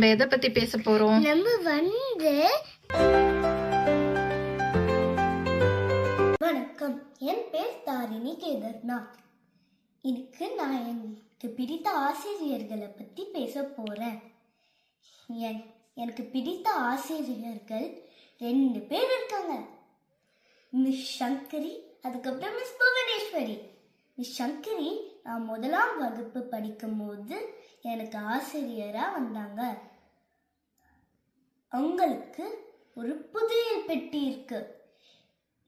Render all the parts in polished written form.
நம்ம எதை பத்தி பேச போறோம்? வணக்கம், என் பேர் தாரிணி கேதர்நாத். இன்னைக்கு நான் எனக்கு பிடித்த ஆசிரியர்களை பத்தி பேச போறேன். எனக்கு பிடித்த ஆசிரியர்கள் 2 பேர் இருக்காங்க. மிஸ் சங்கரி, அதுக்கப்புறம் மிஸ் புவனேஸ்வரி. மிஸ் சங்கரி நான் 1ஆம் வகுப்பு படிக்கும் போது எனக்கு ஆசிரியரா வந்தாங்க. அவங்களுக்கு ஒரு புதையல் பெட்டி இருக்கு.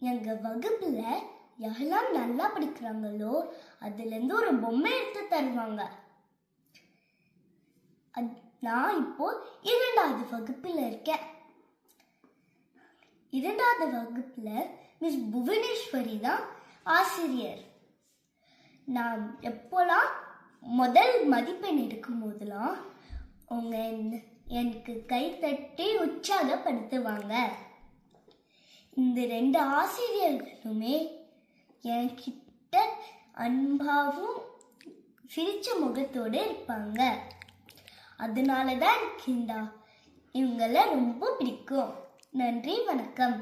எங்க வகுப்புல யாரெல்லாம் நல்லா படிக்கிறாங்களோ அதுல இருந்து ஒரு பொம்மை எடுத்து தருவாங்க. நான் இப்போ 2வது வகுப்புல இருக்கேன். 2வது வகுப்புல மிஸ் புவனேஸ்வரி தான் ஆசிரியர். நான் எப்போலாம் முதல் மதிப்பெண் எடுக்கும் போதெல்லாம் அவங்க எனக்கு கை தட்டி உற்சாகப்படுத்துவாங்க. இந்த 2 ஆசிரியர்களுமே என்கிட்ட அன்பாவும் சிரிச்ச முகத்தோடு இருப்பாங்க. அதனாலதான் எனக்கு இவங்கள ரொம்ப பிடிக்கும். நன்றி, வணக்கம்.